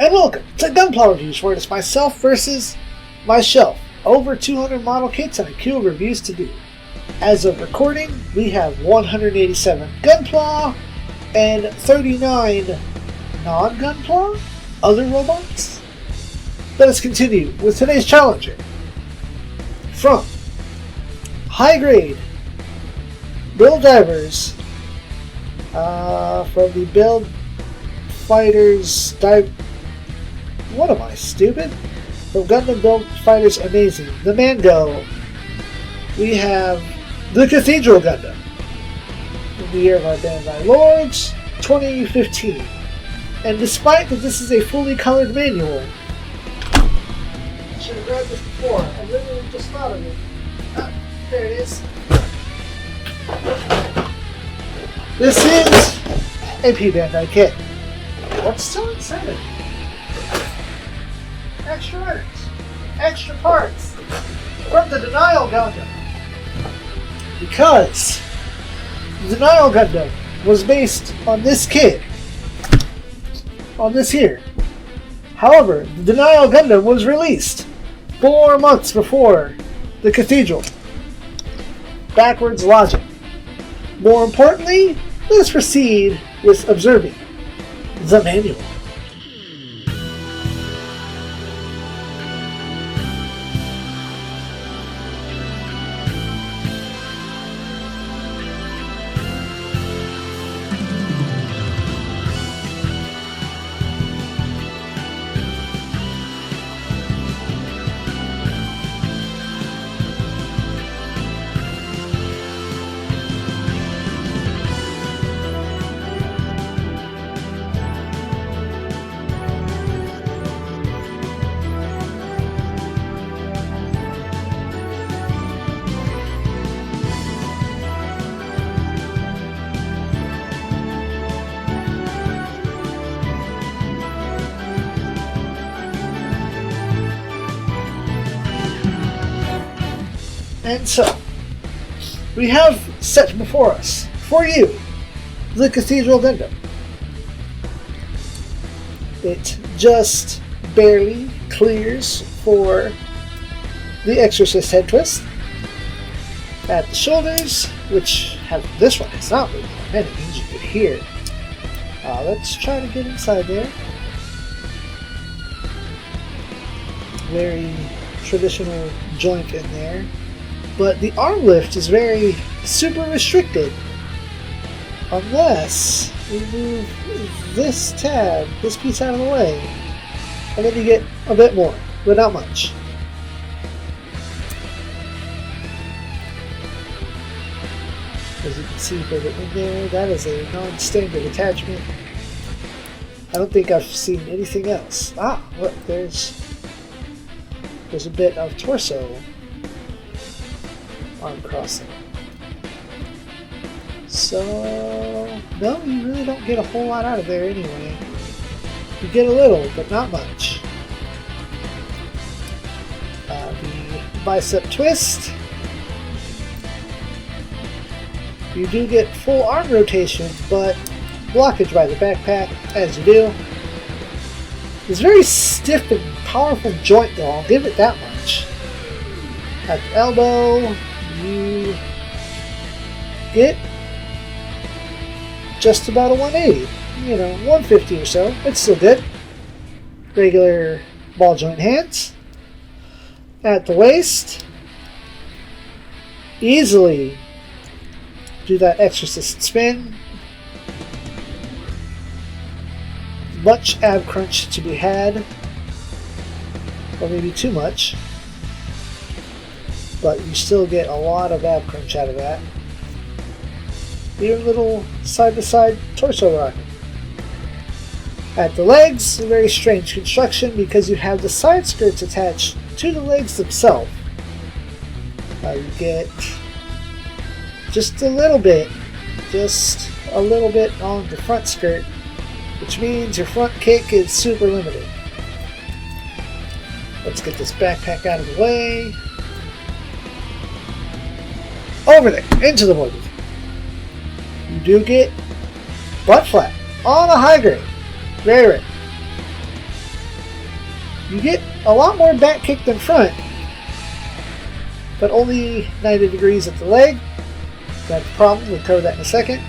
And welcome to Gunpla Reviews, where it's myself versus my shelf. Over 200 model kits and a queue of reviews to do. As of recording, we have 187 Gunpla and 39 non-Gunpla other robots. Let us continue with today's challenger. From high grade build divers from the Build Fighters What am I, stupid? From Gundam Build Fighters Amazing, the Mando, we have the Cathedral Gundam. In the year of our Bandai Lords, 2015. And despite that this is a fully colored manual, I should have grabbed this before. I literally just thought of it. Ah, there it is. This is a P-Bandai kit. What's so exciting? Extra items, extra parts from the Denial Gundam. Because the Denial Gundam was based on this kit, on this here. However, the Denial Gundam was released 4 months before the Cathedral. Backwards logic. More importantly, let's proceed with observing the manual. And so, we have set before us, for you, the Cathedral Gundam. It just barely clears for the Exorcist head twist. At the shoulders, which have this one, it's not really many, as you can hear. Let's try to get inside there. Very traditional joint in there. But the arm lift is very super restricted unless we move this tab, this piece out of the way, and then you get a bit more, but not much. As you can see further in there, that is a non-standard attachment. I don't think I've seen anything else. Ah, look, there's a bit of torso arm crossing. So, no, you really don't get a whole lot out of there anyway. You get a little, but not much. The bicep twist. You do get full arm rotation, but blockage by the backpack, as you do. It's very stiff and powerful joint though, I'll give it that much. At the elbow, you get just about a 180, 150 or so. It's still good. Regular ball joint hands. At the waist, easily do that Exorcist spin. Much ab crunch to be had, or maybe too much. But you still get a lot of ab crunch out of that. Even a little side-to-side torso rocking. At the legs, a very strange construction because you have the side skirts attached to the legs themselves. You get just a little bit on the front skirt, which means your front kick is super limited. Let's get this backpack out of the way. Over there, into the body. You do get butt flap on a high grade. Very rare. You get a lot more back kick than front, but only 90 degrees at the leg. That's a problem. We'll cover that in a second.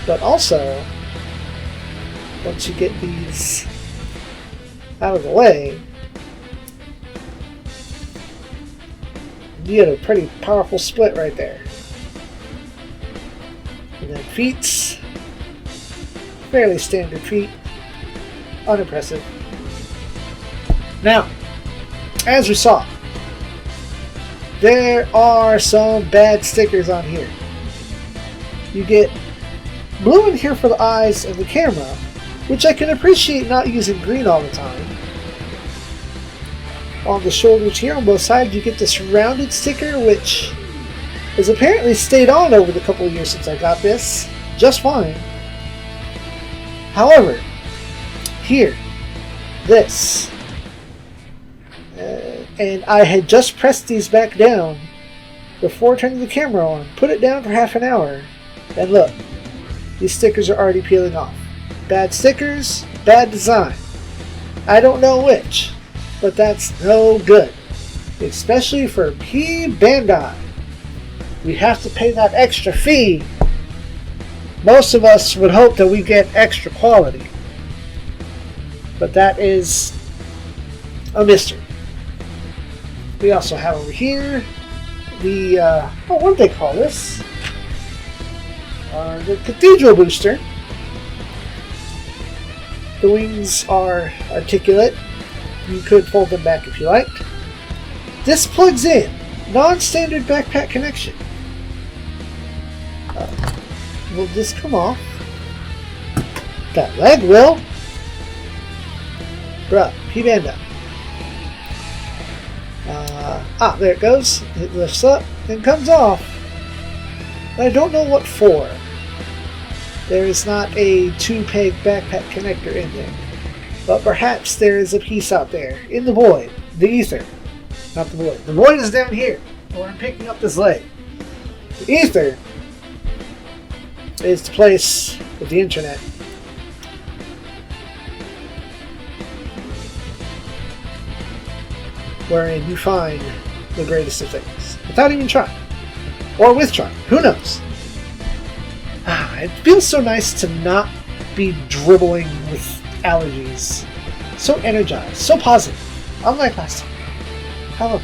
But also, once you get these out of the way, you get a pretty powerful split right there. And then feats, fairly standard feat, unimpressive. Now, as we saw, there are some bad stickers on here. You get blue in here for the eyes and the camera, which I can appreciate not using green all the time. On the shoulders here on both sides you get this rounded sticker, which has apparently stayed on over the couple of years since I got this just fine. However, here, this, and I had just pressed these back down before turning the camera on, put it down for half an hour, and look, these stickers are already peeling off. Bad stickers, bad design. I don't know which, but that's no good. Especially for P-Bandai. We have to pay that extra fee. Most of us would hope that we get extra quality, but that is a mystery. We also have over here the, what do they call this? The Cathedral booster. The wings are articulate. You could fold them back if you liked. This plugs in. Non-standard backpack connection. Will this come off? That leg will. Bruh, P-Bandai. There it goes. It lifts up and comes off. I don't know what for. There is not a 2-peg backpack connector in there. But perhaps there is a piece out there in the void. The ether. Not the void. The void is down here where I'm picking up this leg. The ether is the place with the internet. Wherein you find the greatest of things. Without even trying. Or with trying. Who knows? It feels so nice to not be dribbling with allergies. So energized. So positive. Unlike last time. However.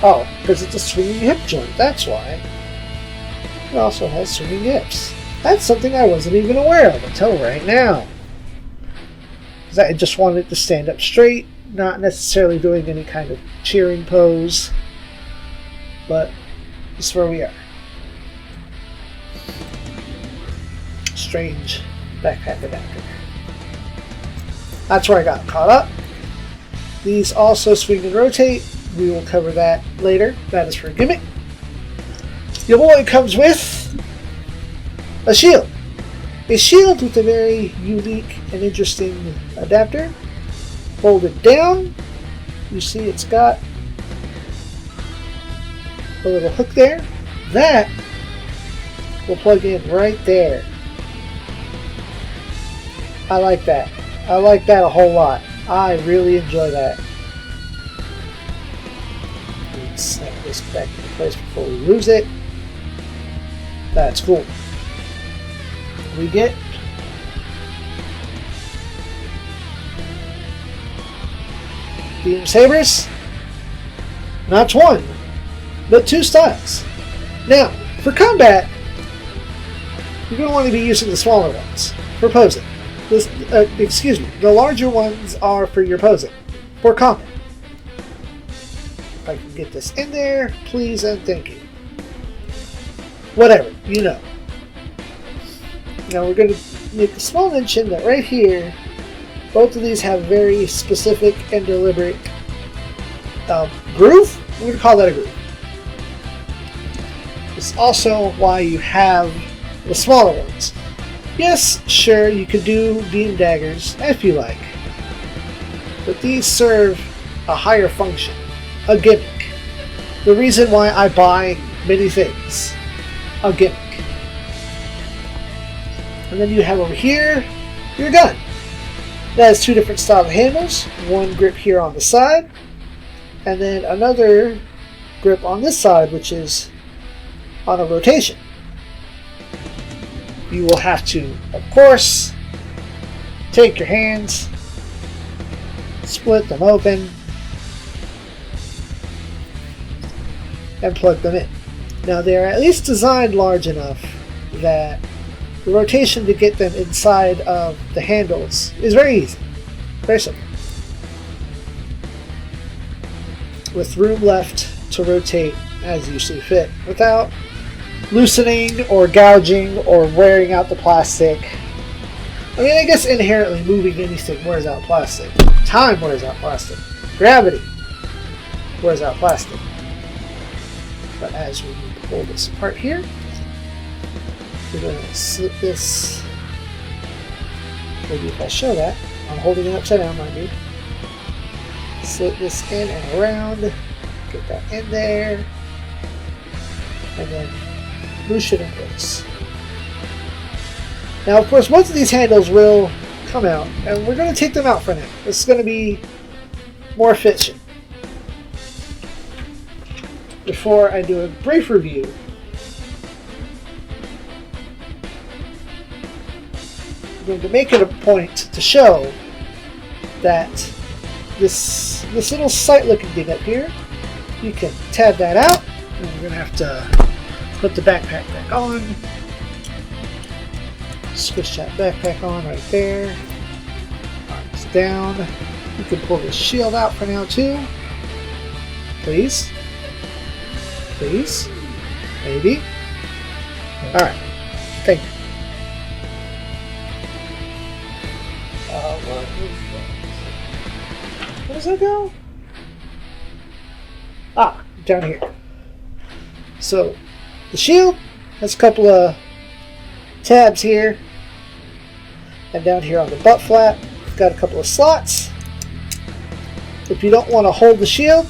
Oh, because it's a swinging hip joint. That's why. It also has swinging hips. That's something I wasn't even aware of until right now. Because I just wanted it to stand up straight, not necessarily doing any kind of cheering pose. But this is where we are. Strange backpack adapter. That's where I got caught up. These also swing and rotate. We will cover that later. That is for a gimmick. Your boy comes with a shield. A shield with a very unique and interesting adapter. Fold it down. You see it's got a little hook there. That will plug in right there. I like that. I like that a whole lot. I really enjoy that. Let's snap this back into place before we lose it. That's cool. We get beam sabers. Not one, but 2 styles. Now, for combat, you're going to want to be using the smaller ones for posing. The larger ones are for your posing, for combat. If I can get this in there, please and thank you. Whatever, you know. Now we're going to make a small mention that right here, both of these have very specific and deliberate groove. We're going to call that a groove. It's also why you have the smaller ones. Yes, sure, you could do beam daggers if you like, but these serve a higher function, a gimmick. The reason why I buy many things, a gimmick. And then you have over here your gun. That has two different style of handles. One grip here on the side, and then another grip on this side, which is on a rotation. You will have to, of course, take your hands, split them open, and plug them in. Now they are at least designed large enough that the rotation to get them inside of the handles is very easy. Very simple. With room left to rotate as you see fit without loosening or gouging or wearing out the plastic. I mean, I guess inherently moving anything wears out plastic. Time wears out plastic. Gravity wears out plastic. But as we pull this apart here, we're going to slip this. Maybe if I show that, I'm holding it upside down, mind you. Slip this in and around, get that in there, and then push it in place. Now, of course, most of these handles will come out, and we're going to take them out for now. This is going to be more efficient. Before I do a brief review, I'm going to make it a point to show that this little sight-looking thing up here, you can tab that out, and we're going to have to put the backpack back on. Switch that backpack on right there. Arms down. You can pull the shield out for now too. Please. Please. Maybe. Alright. Thank you. Where does that go? Ah, down here. So, the shield has a couple of tabs here, and down here on the butt flap, it's got a couple of slots. If you don't want to hold the shield,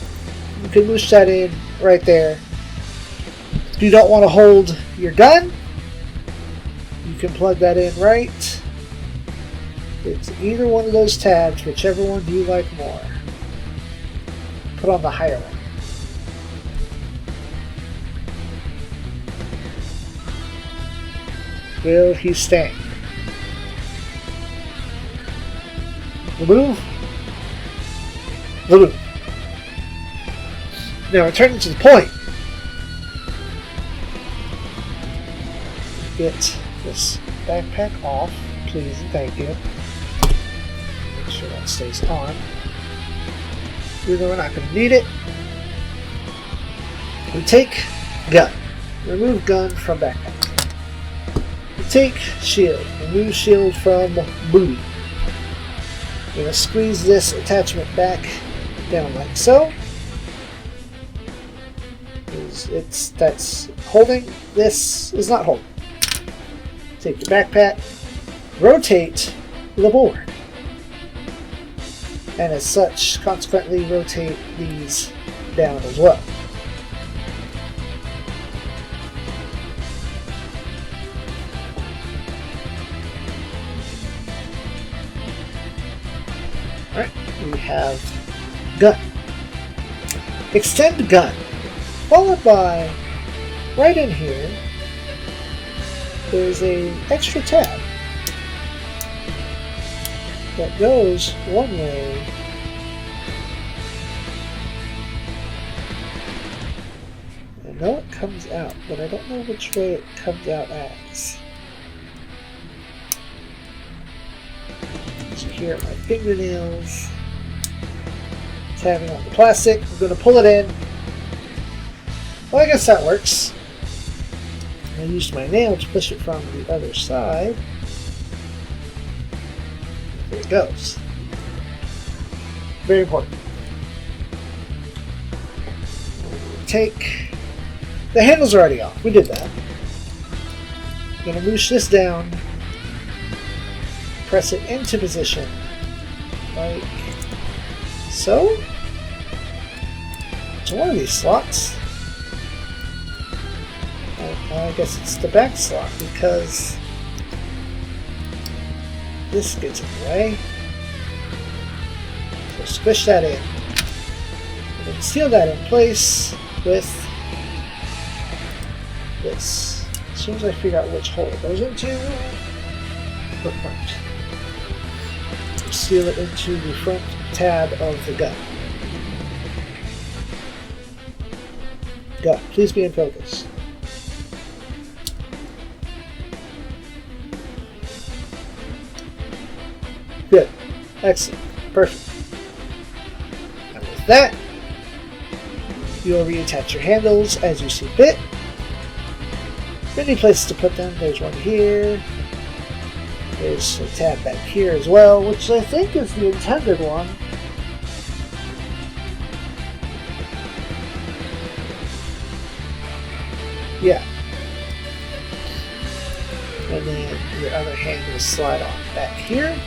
you can push that in right there. If you don't want to hold your gun, you can plug that in right. It's either one of those tabs, whichever one you like more. Put on the higher one. Will he stand? Move. Move. Now returning to the point. Get this backpack off, please and thank you. Make sure that stays on. Even though we're not going to need it. We take gun. Remove gun from backpack. We take shield. Remove shield from booty. We're going to squeeze this attachment back down like so. That's holding. This is not holding. Take your backpack. Rotate the board. And as such, consequently rotate these down as well. Alright, we have gun. Extend gun. Followed by, right in here, there's an extra tab that goes one way I know it comes out, but I don't know which way it comes out as. So here are my fingernails. Tapping on the plastic. I'm going to pull it in. Well, I guess that works. I used my nail to push it from the other side. There it goes. Very important. Take the handles are already off. We did that. I'm going to moosh this down. Press it into position. Like so. To one of these slots. I guess it's the back slot because this gets in the way. So squish that in. And then seal that in place with this. As soon as I figure out which hole it goes into, the front. Seal it into the front tab of the gun. Gun, please be in focus. Good. Excellent. Perfect. And with that, you'll reattach your handles as you see fit. Many places to put them. There's one here. There's a tab back here as well, which I think is the intended one. Yeah. And then your other hand will slide on back here.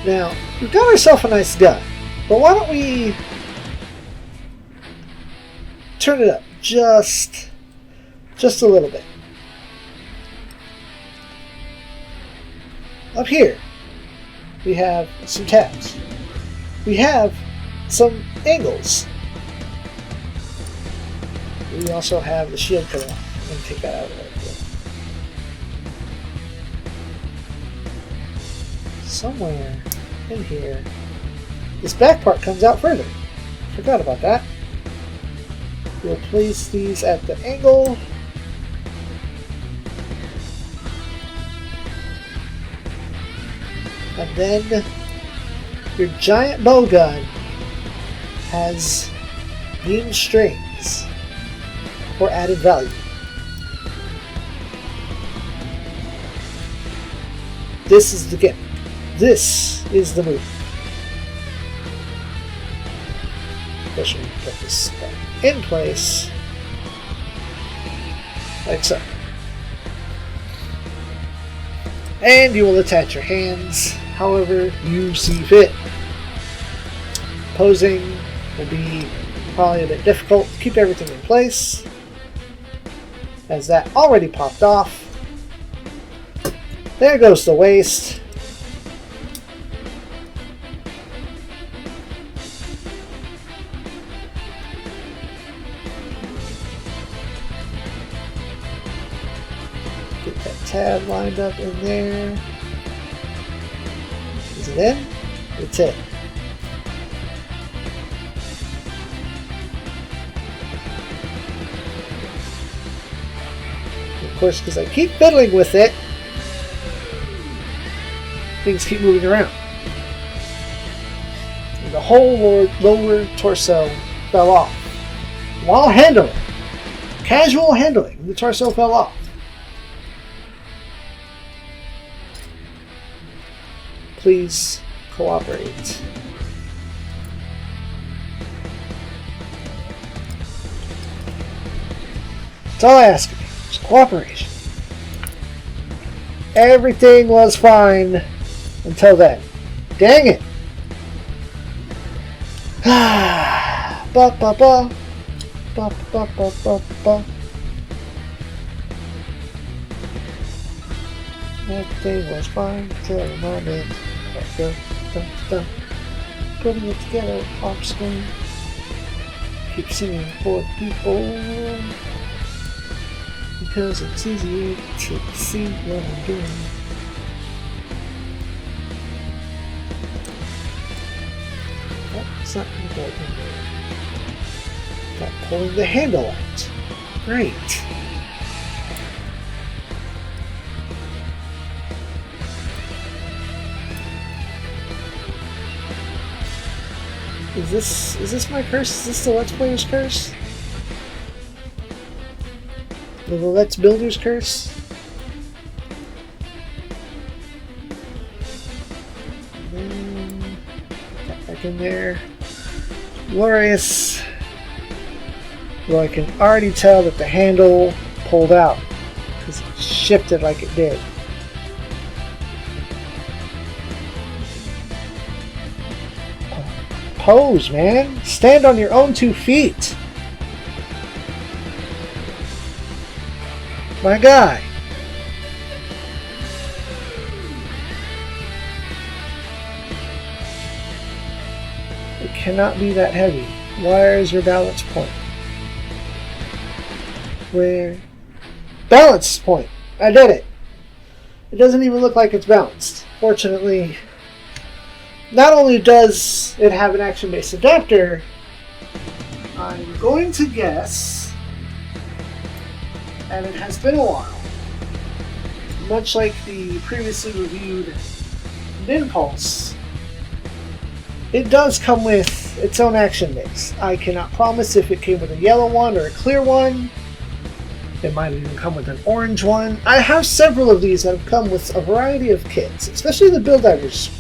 Now, we've got ourselves a nice gun, but why don't we turn it up just a little bit. Up here, we have some tabs. We have some angles. We also have the shield coming off. I'm going to take that out of the way. Somewhere in here, this back part comes out further. Forgot about that. We'll place these at the angle. And then your giant bow gun has beam strings for added value. This is the gimmick. This is the move. First we put this back in place, like so. And you will attach your hands however you see fit. Posing will be probably a bit difficult to keep everything in place, as that already popped off. There goes the waist. Get that tab lined up in there. Is it in? It's in. Of course, because I keep fiddling with it, things keep moving around. And the whole lower torso fell off. While handling, casual handling, the torso fell off. Please cooperate. That's all I ask of you, just cooperation. Everything was fine until then. Dang it! Ba ba ba. Ba ba ba ba ba. Everything was fine until the moment. Putting it together off screen. Keep singing for people, because it's easier to see what I'm doing. Oh, it's not going to go in there. Got pulling the handle out. Great. Is this my curse? Is this the Let's Player's curse? The Let's Builder's curse? Get back in there. Glorious. Well, I can already tell that the handle pulled out because it shifted like it did. Pose, man. Stand on your own 2 feet. My guy. It cannot be that heavy. Where is your balance point? Where? Balance point! I did it! It doesn't even look like it's balanced. Fortunately, not only does it have an action-based adapter, I'm going to guess, and it has been a while, much like the previously reviewed Impulse, it does come with its own action base. I cannot promise if it came with a yellow one or a clear one. It might even come with an orange one. I have several of these that have come with a variety of kits, especially the Build Fighters.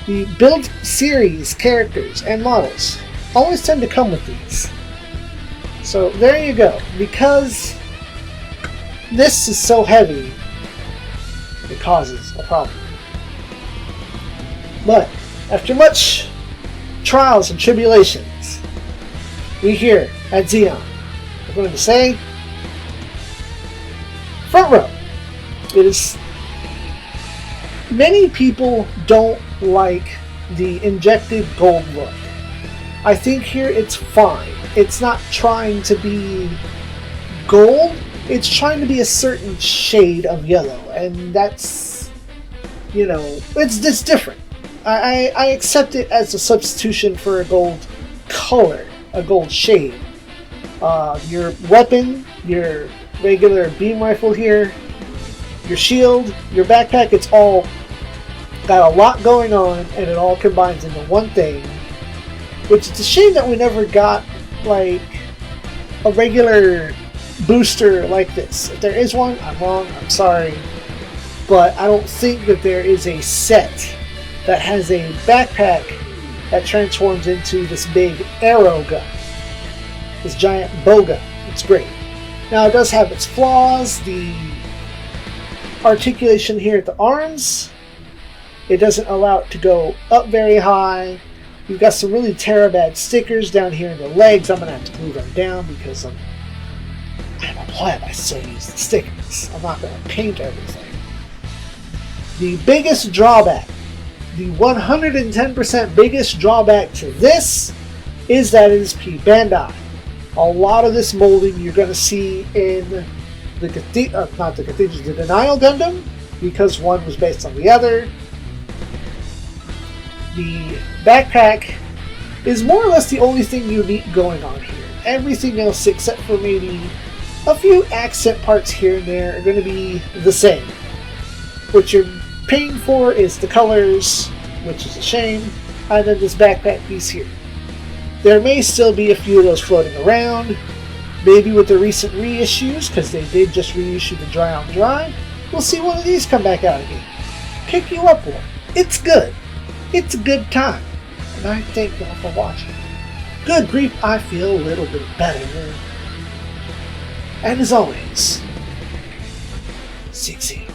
The Build series characters and models always tend to come with these. So there you go. Because this is so heavy, it causes a problem. But after much trials and tribulations, we here at ZEON are going to say, front row. It is. Many people don't like the injected gold look. I think here it's fine. It's not trying to be gold. It's trying to be a certain shade of yellow, and that's, you know, it's different. I accept it as a substitution for a gold color, a gold shade. Your weapon, your regular beam rifle here, your shield, your backpack, it's all got a lot going on, and it all combines into one thing, which it's a shame that we never got like a regular booster like this. If there is one, I'm wrong, I'm sorry, but I don't think that there is a set that has a backpack that transforms into this big arrow gun, this giant bow gun. It's great. Now it does have its flaws. The articulation here at the arms, it doesn't allow it to go up very high. You've got some really bad stickers down here in the legs. I'm going to have to glue them down because I have a plan. I still use the stickers. I'm not going to paint everything. The biggest drawback, the 110% biggest drawback to this is that it is P-Bandai. A lot of this molding you're going to see in the Denial Gundam, because one was based on the other. The backpack is more or less the only thing unique going on here. Everything else, except for maybe a few accent parts here and there, are going to be the same. What you're paying for is the colors, which is a shame, and then this backpack piece here. There may still be a few of those floating around, maybe with the recent reissues, because they did just reissue the Dry on Dry. We'll see one of these come back out again. Pick you up one. It's good. It's a good time. And I thank y'all for watching. Good grief, I feel a little bit better. And as always, ZEON.